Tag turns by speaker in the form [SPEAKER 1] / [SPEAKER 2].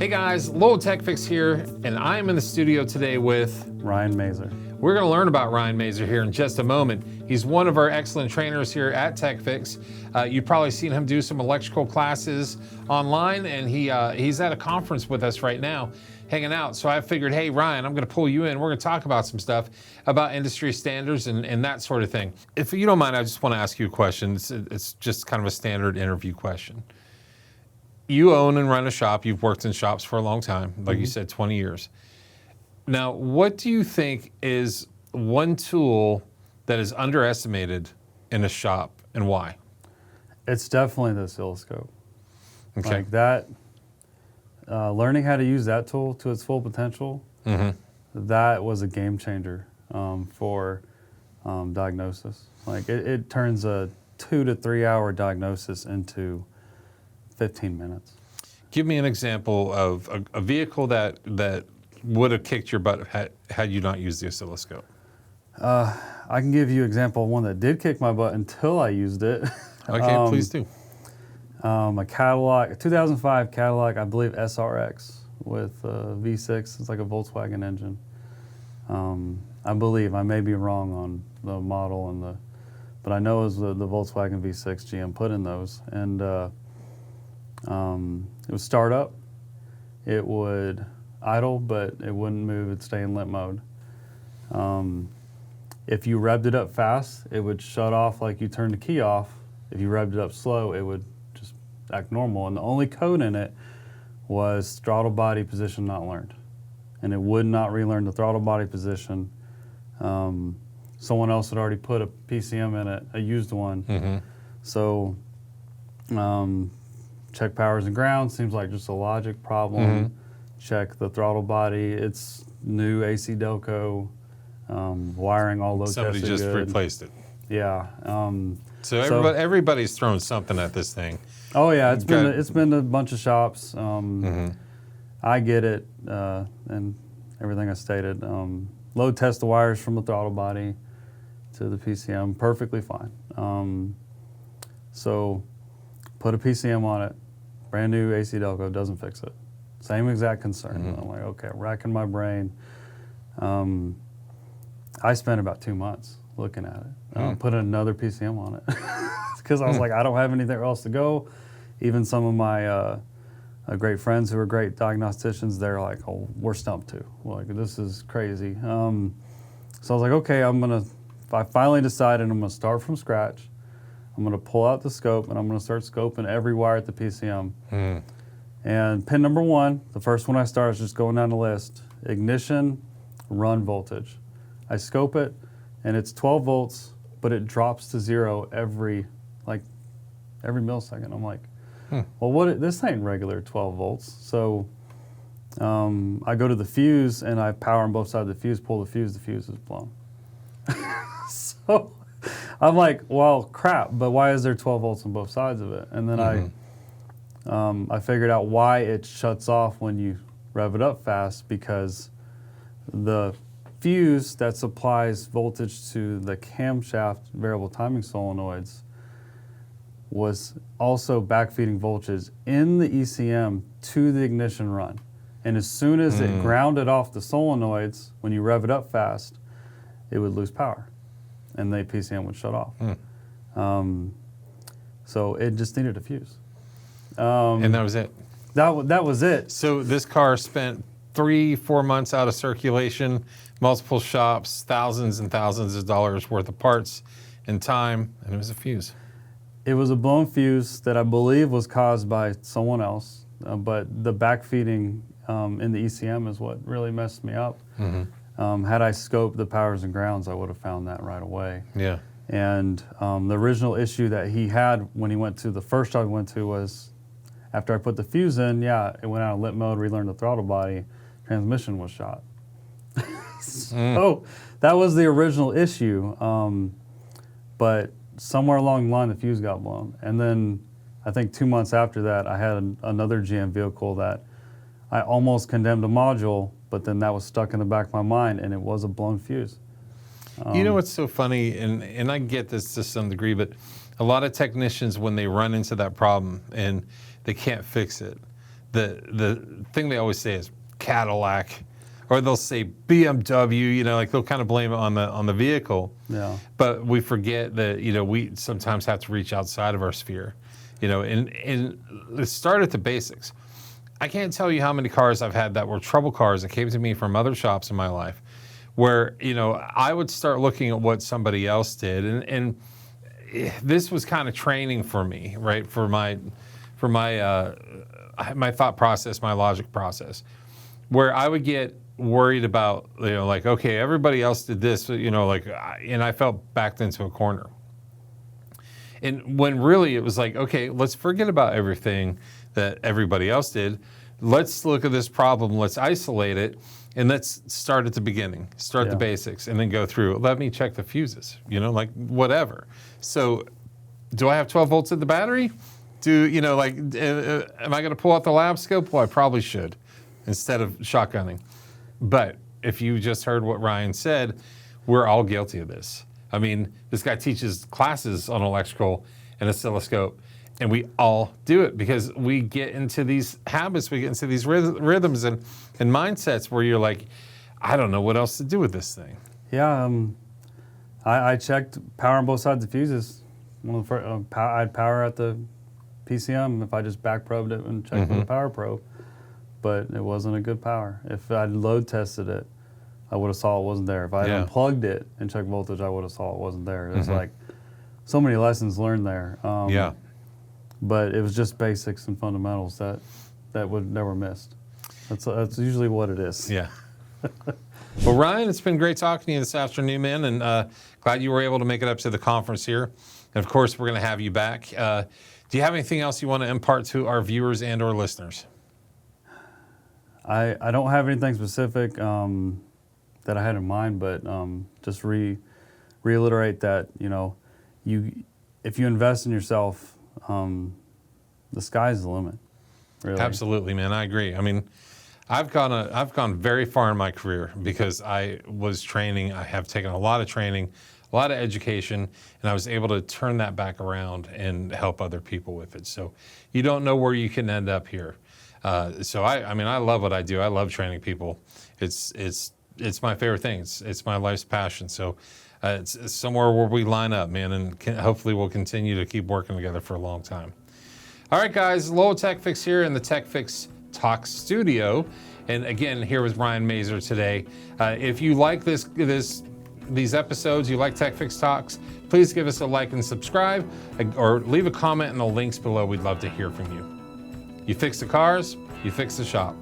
[SPEAKER 1] Hey guys, Lowell Tech Fix here, and I am in the studio today with
[SPEAKER 2] Ryan Mazur.
[SPEAKER 1] We're going to learn about Ryan Mazur here in just a moment. He's one of our excellent trainers here at Tech Fix. You've probably seen him do some electrical classes online, and he's at a conference with us right now, hanging out. So I figured, hey Ryan, I'm going to pull you in. We're going to talk about some stuff about industry standards and that sort of thing. If you don't mind, I just want to ask you a question. It's just kind of a standard interview question. You own and run a shop. You've worked in shops for a long time, like you said, 20 years. Now, what do you think is one tool that is underestimated in a shop, and why?
[SPEAKER 2] It's definitely the oscilloscope.
[SPEAKER 1] Okay.
[SPEAKER 2] Like that, learning how to use that tool to its full potential, that was a game changer for diagnosis. Like it turns a 2 to 3 hour diagnosis into 15 minutes.
[SPEAKER 1] Give me an example of a vehicle that would have kicked your butt had you not used the oscilloscope.
[SPEAKER 2] I can give you an example of one that did kick my butt until I used it.
[SPEAKER 1] Okay, please do.
[SPEAKER 2] A Cadillac, a 2005 Cadillac, I believe SRX with a V6. It's like a Volkswagen engine. I believe, I may be wrong on the model but I know it was the Volkswagen V6 GM put in those. And it would start up, it would idle, but it wouldn't move, it'd stay in limp mode. If you revved it up fast, it would shut off like you turned the key off. If you revved it up slow, it would just act normal. And the only code in it was throttle body position not learned. And it would not relearn the throttle body position. Someone else had already put a PCM in it, a used one. So check powers and grounds, seems like just a logic problem. Check the throttle body, it's new AC Delco, wiring all those.
[SPEAKER 1] Somebody just replaced it.
[SPEAKER 2] Yeah.
[SPEAKER 1] So everybody's thrown something at this thing.
[SPEAKER 2] Oh yeah, it's been a bunch of shops. I get it, and everything I stated. Load test the wires from the throttle body to the PCM, perfectly fine. So put a PCM on it, brand new AC Delco, doesn't fix it. Same exact concern. I'm like, okay, racking my brain. I spent about 2 months looking at it. Put another PCM on it because I was like, I don't have anything else to go. Even some of my great friends who are great diagnosticians, they're like, oh, we're stumped too. Like, this is crazy. So I was like, okay, I finally decided I'm gonna start from scratch. I'm gonna pull out the scope and I'm gonna start scoping every wire at the PCM. And pin number 1, the first one I start is just going down the list, ignition, run voltage. I scope it and it's 12 volts, but it drops to 0 every millisecond. I'm like, well, this ain't regular 12 volts. So I go to the fuse and I power on both sides of the fuse, pull the fuse is blown. So I'm like, well, crap, but why is there 12 volts on both sides of it? And then I figured out why it shuts off when you rev it up fast, because the fuse that supplies voltage to the camshaft variable timing solenoids was also backfeeding voltage in the ECM to the ignition run. And as soon as it grounded off the solenoids, when you rev it up fast, it would lose power and the PCM would shut off. So it just needed a fuse.
[SPEAKER 1] And that was it?
[SPEAKER 2] That was it.
[SPEAKER 1] So this car spent 3-4 months out of circulation, multiple shops, thousands and thousands of dollars worth of parts and time, and it was a fuse.
[SPEAKER 2] It was a blown fuse that I believe was caused by someone else, but the backfeeding in the ECM is what really messed me up. Had I scoped the powers and grounds, I would have found that right away.
[SPEAKER 1] Yeah.
[SPEAKER 2] And the original issue that he had when he went to the first job he went to was, after I put the fuse in, it went out of limp mode, relearned the throttle body, transmission was shot. So that was the original issue. But somewhere along the line, the fuse got blown. And then I think 2 months after that, I had another GM vehicle that I almost condemned a module, but then that was stuck in the back of my mind, and it was a blown fuse.
[SPEAKER 1] You know what's so funny, and I get this to some degree, but a lot of technicians, when they run into that problem and they can't fix it, the thing they always say is Cadillac, or they'll say BMW. You know, like they'll kind of blame it on the vehicle.
[SPEAKER 2] Yeah.
[SPEAKER 1] But we forget that, you know, we sometimes have to reach outside of our sphere. You know, and let's start at the basics. I can't tell you how many cars I've had that were trouble cars that came to me from other shops in my life, where, you know, I would start looking at what somebody else did, and this was kind of training for me, right? For my thought process, my logic process, where I would get worried about, you know, like, okay, everybody else did this, you know, like, and I felt backed into a corner. And when really it was like, okay, let's forget about everything that everybody else did. Let's look at this problem, let's isolate it, and let's start at the beginning, start the basics, and then go through. Let me check the fuses, you know, like whatever. So do I have 12 volts in the battery? You know, like, am I gonna pull out the lab scope? Well, I probably should, instead of shotgunning. But if you just heard what Ryan said, we're all guilty of this. I mean, this guy teaches classes on electrical and oscilloscope, and we all do it because we get into these habits, we get into these rhythms and mindsets where you're like, I don't know what else to do with this thing.
[SPEAKER 2] Yeah, I checked power on both sides of the fuses. One of the first, I'd power at the PCM if I just back probed it and checked with a power probe, but it wasn't a good power. If I'd load tested it, I would have saw it wasn't there. If I had unplugged it and checked voltage, I would have saw it wasn't there. It's like so many lessons learned there. But it was just basics and fundamentals that were missed. That's usually what it is.
[SPEAKER 1] Yeah. Well, Ryan, it's been great talking to you this afternoon, man, and glad you were able to make it up to the conference here. And of course, we're going to have you back. Do you have anything else you want to impart to our viewers and or listeners?
[SPEAKER 2] I don't have anything specific that I had in mind, but just reiterate that, you know, if you invest in yourself, the sky's the limit. Really.
[SPEAKER 1] Absolutely, man. I agree. I mean, I've gone very far in my career because I was training. I have taken a lot of training, a lot of education, and I was able to turn that back around and help other people with it. So you don't know where you can end up here. So I mean, I love what I do. I love training people. It's my favorite thing. It's my life's passion. So it's somewhere where we line up, man, and hopefully we'll continue to keep working together for a long time. All right, guys, Lowell Tech Fix here in the Tech Fix Talk studio. And again, here with Ryan Mazur today. If you like these episodes, you like Tech Fix Talks, please give us a like and subscribe, or leave a comment in the links below. We'd love to hear from you. You fix the cars, you fix the shop.